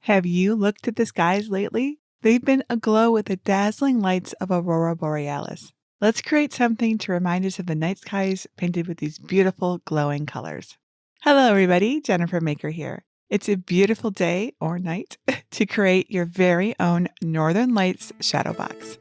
Have you looked at the skies lately? They've been aglow with the dazzling lights of Aurora Borealis. Let's create something to remind us of the night skies painted with these beautiful glowing colors. Hello, everybody. Jennifer Maker here. It's a beautiful day or night to create your very own Northern Lights shadow box.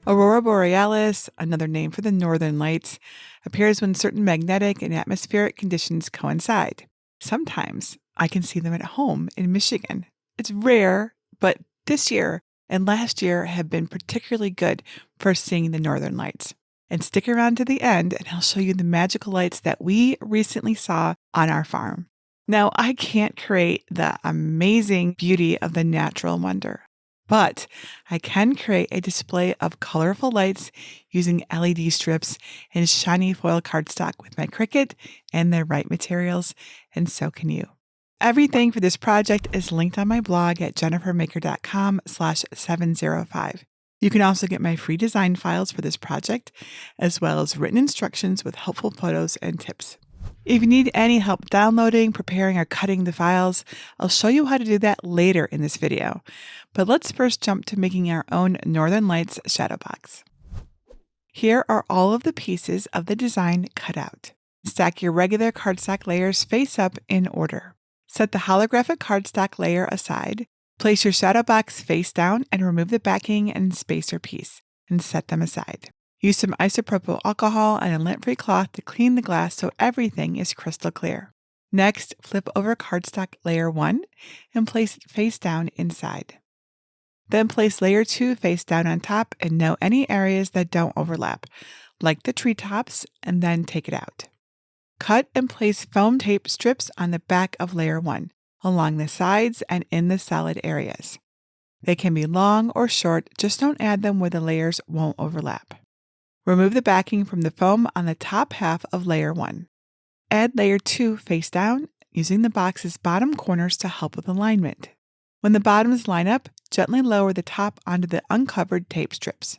Aurora Borealis, another name for the northern lights, appears when certain magnetic and atmospheric conditions coincide. Sometimes I can see them at home in Michigan. It's rare, but this year and last year have been particularly good for seeing the northern lights. And stick around to the end and I'll show you the magical lights that we recently saw on our farm. Now, I can't create the amazing beauty of the natural wonder, but I can create a display of colorful lights using LED strips and shiny foil cardstock with my Cricut and the right materials, and so can you. Everything for this project is linked on my blog at jennifermaker.com/705. You can also get my free design files for this project, as well as written instructions with helpful photos and tips. If you need any help downloading, preparing, or cutting the files, I'll show you how to do that later in this video. But let's first jump to making our own Northern Lights shadow box. Here are all of the pieces of the design cut out. Stack your regular cardstock layers face up in order. Set the holographic cardstock layer aside. Place your shadow box face down and remove the backing and spacer piece, and set them aside. Use some isopropyl alcohol and a lint-free cloth to clean the glass so everything is crystal clear. Next, flip over cardstock layer 1 and place it face down inside. Then place layer 2 face down on top and note any areas that don't overlap, like the treetops, and then take it out. Cut and place foam tape strips on the back of layer 1, along the sides and in the solid areas. They can be long or short, just don't add them where the layers won't overlap. Remove the backing from the foam on the top half of layer 1. Add layer 2 face down, using the box's bottom corners to help with alignment. When the bottoms line up, gently lower the top onto the uncovered tape strips.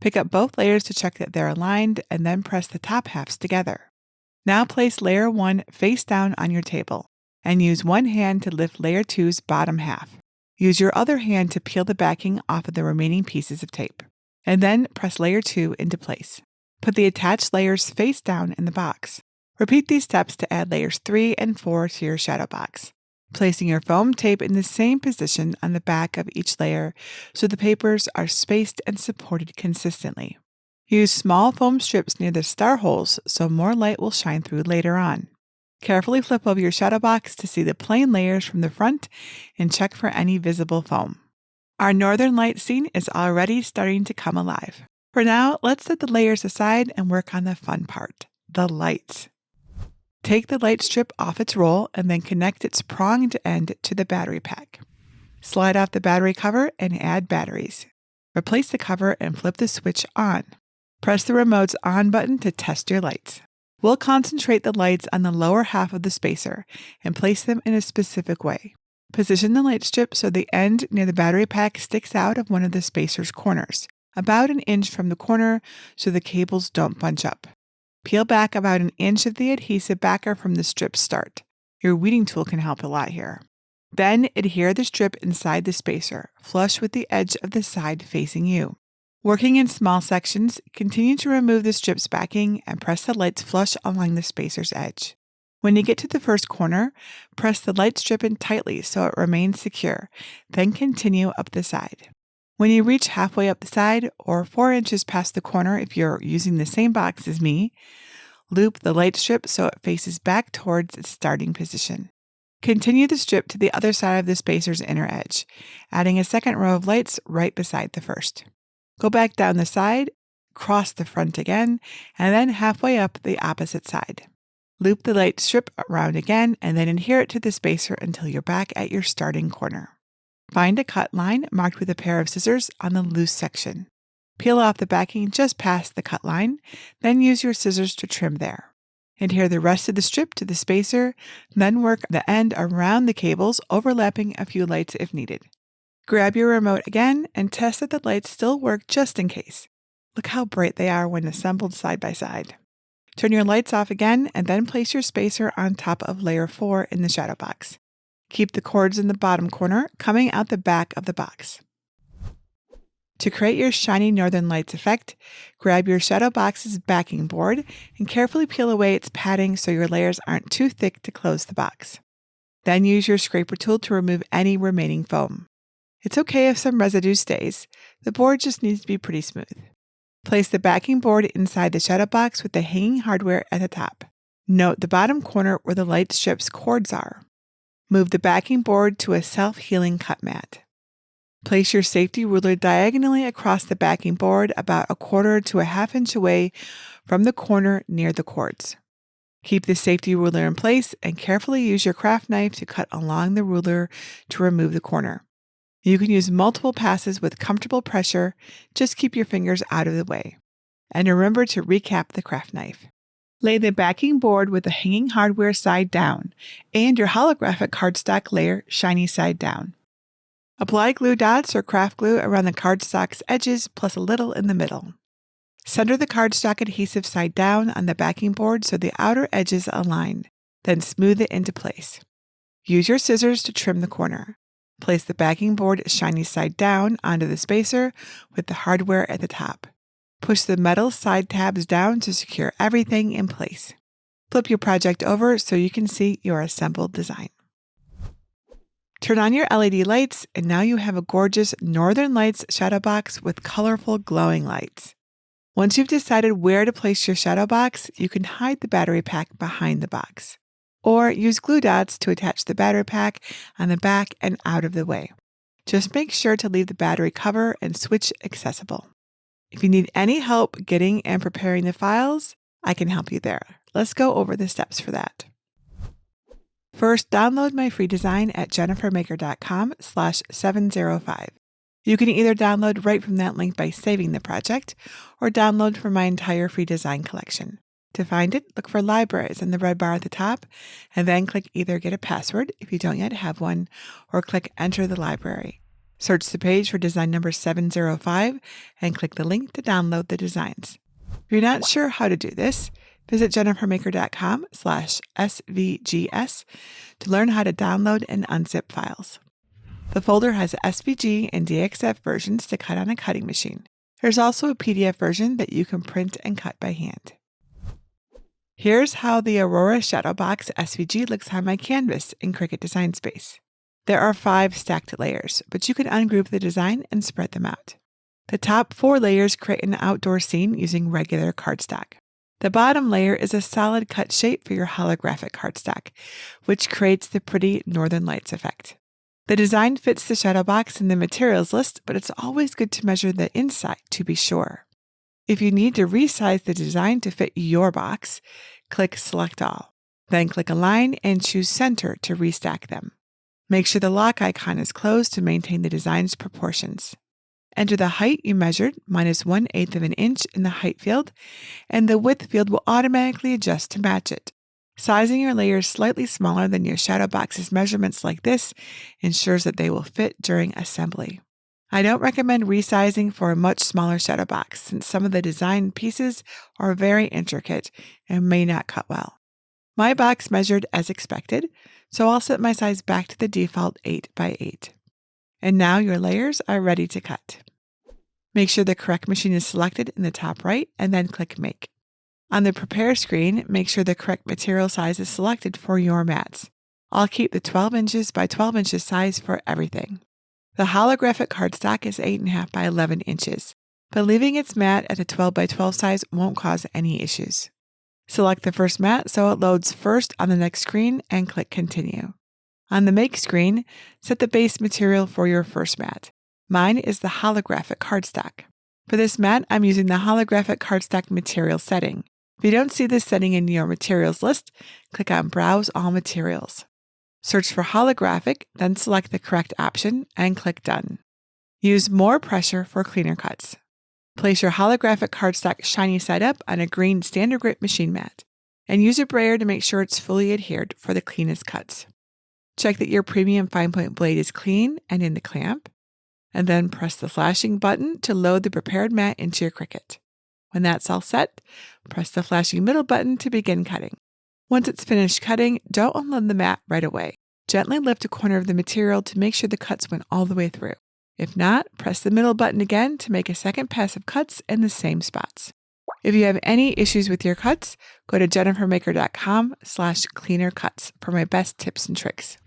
Pick up both layers to check that they're aligned and then press the top halves together. Now place layer 1 face down on your table and use one hand to lift layer 2's bottom half. Use your other hand to peel the backing off of the remaining pieces of tape, and then press layer 2 into place. Put the attached layers face down in the box. Repeat these steps to add layers 3 and 4 to your shadow box, placing your foam tape in the same position on the back of each layer so the papers are spaced and supported consistently. Use small foam strips near the star holes so more light will shine through later on. Carefully flip over your shadow box to see the plain layers from the front and check for any visible foam. Our northern light scene is already starting to come alive. For now, let's set the layers aside and work on the fun part, the lights. Take the light strip off its roll and then connect its pronged end to the battery pack. Slide off the battery cover and add batteries. Replace the cover and flip the switch on. Press the remote's on button to test your lights. We'll concentrate the lights on the lower half of the spacer and place them in a specific way. Position the light strip so the end near the battery pack sticks out of one of the spacer's corners, about 1 inch from the corner so the cables don't bunch up. Peel back about 1 inch of the adhesive backer from the strip's start. Your weeding tool can help a lot here. Then adhere the strip inside the spacer, flush with the edge of the side facing you. Working in small sections, continue to remove the strip's backing and press the lights flush along the spacer's edge. When you get to the first corner, press the light strip in tightly so it remains secure, then continue up the side. When you reach halfway up the side, or 4 inches past the corner if you're using the same box as me, loop the light strip so it faces back towards its starting position. Continue the strip to the other side of the spacer's inner edge, adding a second row of lights right beside the first. Go back down the side, cross the front again, and then halfway up the opposite side. Loop the light strip around again and then adhere it to the spacer until you're back at your starting corner. Find a cut line marked with a pair of scissors on the loose section. Peel off the backing just past the cut line, then use your scissors to trim there. Adhere the rest of the strip to the spacer, then work the end around the cables, overlapping a few lights if needed. Grab your remote again and test that the lights still work just in case. Look how bright they are when assembled side by side. Turn your lights off again and then place your spacer on top of layer 4 in the shadow box. Keep the cords in the bottom corner coming out the back of the box. To create your shiny Northern Lights effect, grab your shadow box's backing board and carefully peel away its padding so your layers aren't too thick to close the box. Then use your scraper tool to remove any remaining foam. It's okay if some residue stays. The board just needs to be pretty smooth. Place the backing board inside the shadow box with the hanging hardware at the top. Note the bottom corner where the light strip's cords are. Move the backing board to a self-healing cut mat. Place your safety ruler diagonally across the backing board about 1/4 to 1/2 inch away from the corner near the cords. Keep the safety ruler in place and carefully use your craft knife to cut along the ruler to remove the corner. You can use multiple passes with comfortable pressure, just keep your fingers out of the way. And remember to recap the craft knife. Lay the backing board with the hanging hardware side down and your holographic cardstock layer shiny side down. Apply glue dots or craft glue around the cardstock's edges plus a little in the middle. Center the cardstock adhesive side down on the backing board so the outer edges align, then smooth it into place. Use your scissors to trim the corner. Place the backing board shiny side down onto the spacer with the hardware at the top. Push the metal side tabs down to secure everything in place. Flip your project over so you can see your assembled design. Turn on your LED lights, and now you have a gorgeous Northern Lights shadow box with colorful glowing lights. Once you've decided where to place your shadow box, you can hide the battery pack behind the box, or use glue dots to attach the battery pack on the back and out of the way. Just make sure to leave the battery cover and switch accessible. If you need any help getting and preparing the files, I can help you there. Let's go over the steps for that. First, download my free design at jennifermaker.com/705. You can either download right from that link by saving the project, or download from my entire free design collection. To find it, look for Libraries in the red bar at the top, and then click either Get a Password if you don't yet have one, or click Enter the Library. Search the page for design number 705 and click the link to download the designs. If you're not sure how to do this, visit jennifermaker.com/svgs to learn how to download and unzip files. The folder has SVG and DXF versions to cut on a cutting machine. There's also a PDF version that you can print and cut by hand. Here's how the Aurora Shadow Box SVG looks on my canvas in Cricut Design Space. There are 5 stacked layers, but you can ungroup the design and spread them out. The top 4 layers create an outdoor scene using regular cardstock. The bottom layer is a solid cut shape for your holographic cardstock, which creates the pretty Northern Lights effect. The design fits the shadow box in the materials list, but it's always good to measure the inside to be sure. If you need to resize the design to fit your box, click Select All. Then click Align and choose Center to restack them. Make sure the lock icon is closed to maintain the design's proportions. Enter the height you measured, minus 1/8 of an inch in the height field, and the width field will automatically adjust to match it. Sizing your layers slightly smaller than your shadow box's measurements like this ensures that they will fit during assembly. I don't recommend resizing for a much smaller shadow box since some of the design pieces are very intricate and may not cut well. My box measured as expected, so I'll set my size back to the default 8x8. And now your layers are ready to cut. Make sure the correct machine is selected in the top right and then click Make. On the Prepare screen, make sure the correct material size is selected for your mats. I'll keep the 12 inches by 12 inches size for everything. The holographic cardstock is 8.5 by 11 inches, but leaving its mat at a 12 by 12 size won't cause any issues. Select the first mat so it loads first on the next screen and click Continue. On the Make screen, set the base material for your first mat. Mine is the holographic cardstock. For this mat, I'm using the holographic cardstock material setting. If you don't see this setting in your materials list, click on Browse All Materials. Search for holographic, then select the correct option and click Done. Use more pressure for cleaner cuts. Place your holographic cardstock shiny side up on a green standard grip machine mat, and use a brayer to make sure it's fully adhered for the cleanest cuts. Check that your premium fine point blade is clean and in the clamp, and then press the flashing button to load the prepared mat into your Cricut. When that's all set, press the flashing middle button to begin cutting. Once it's finished cutting, don't unload the mat right away. Gently lift a corner of the material to make sure the cuts went all the way through. If not, press the middle button again to make a second pass of cuts in the same spots. If you have any issues with your cuts, go to jennifermaker.com/cleanercuts for my best tips and tricks.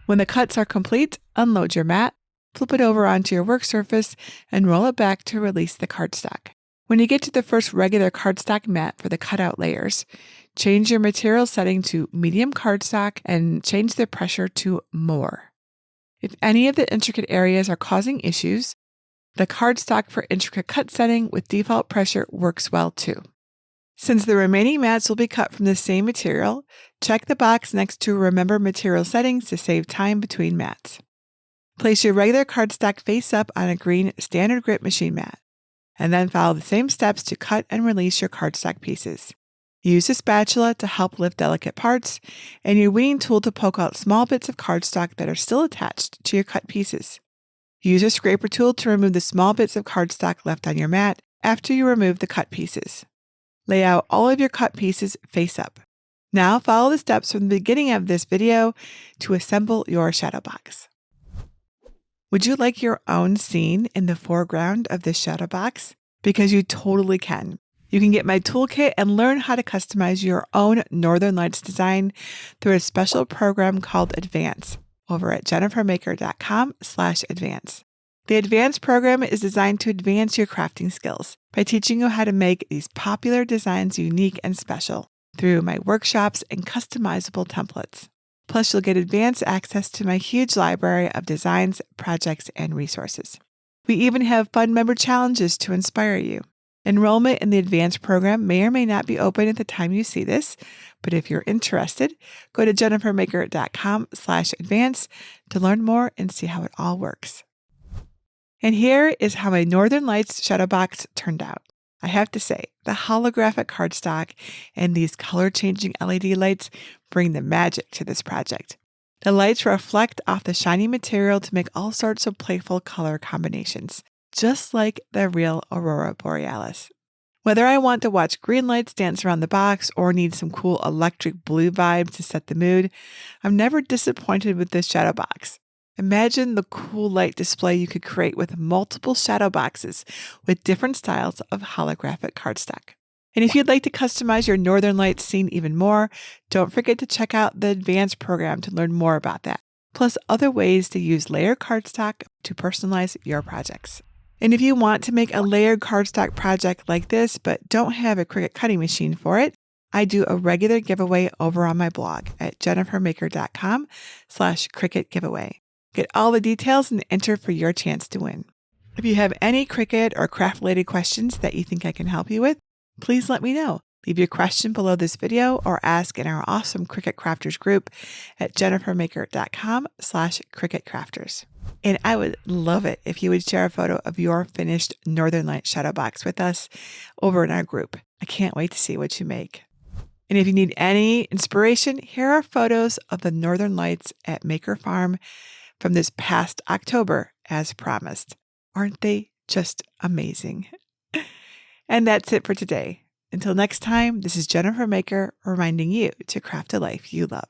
When the cuts are complete, unload your mat, flip it over onto your work surface, and roll it back to release the cardstock. When you get to the first regular cardstock mat for the cutout layers, change your material setting to medium cardstock and change the pressure to more. If any of the intricate areas are causing issues, the cardstock for intricate cut setting with default pressure works well too. Since the remaining mats will be cut from the same material, check the box next to Remember Material Settings to save time between mats. Place your regular cardstock face up on a green standard grip machine mat, and then follow the same steps to cut and release your cardstock pieces. Use a spatula to help lift delicate parts, and your weeding tool to poke out small bits of cardstock that are still attached to your cut pieces. Use a scraper tool to remove the small bits of cardstock left on your mat after you remove the cut pieces. Lay out all of your cut pieces face up. Now follow the steps from the beginning of this video to assemble your shadow box. Would you like your own scene in the foreground of this shadow box? Because you totally can. You can get my toolkit and learn how to customize your own Northern Lights design through a special program called Advance over at jennifermaker.com/advance. The Advance program is designed to advance your crafting skills by teaching you how to make these popular designs unique and special through my workshops and customizable templates. Plus, you'll get advanced access to my huge library of designs, projects, and resources. We even have fun member challenges to inspire you. Enrollment in the Advanced program may or may not be open at the time you see this, but if you're interested, go to jennifermaker.com/advance to learn more and see how it all works. And here is how my Northern Lights shadow box turned out. I have to say, the holographic cardstock and these color-changing LED lights bring the magic to this project. The lights reflect off the shiny material to make all sorts of playful color combinations, just like the real Aurora Borealis. Whether I want to watch green lights dance around the box or need some cool electric blue vibes to set the mood, I'm never disappointed with this shadow box. Imagine the cool light display you could create with multiple shadow boxes with different styles of holographic cardstock. And if you'd like to customize your Northern Lights scene even more, don't forget to check out the Advanced program to learn more about that, plus other ways to use layered cardstock to personalize your projects. And if you want to make a layered cardstock project like this but don't have a Cricut cutting machine for it, I do a regular giveaway over on my blog at jennifermaker.com/Cricut giveaway. Get all the details and enter for your chance to win. If you have any Cricut or craft-related questions that you think I can help you with, please let me know. Leave your question below this video or ask in our awesome Cricut Crafters group at jennifermaker.com/Cricut Crafters. And I would love it if you would share a photo of your finished Northern Lights shadow box with us over in our group. I can't wait to see what you make. And if you need any inspiration, here are photos of the Northern Lights at Maker Farm from this past October, as promised. Aren't they just amazing? And that's it for today. Until next time, this is Jennifer Maker reminding you to craft a life you love.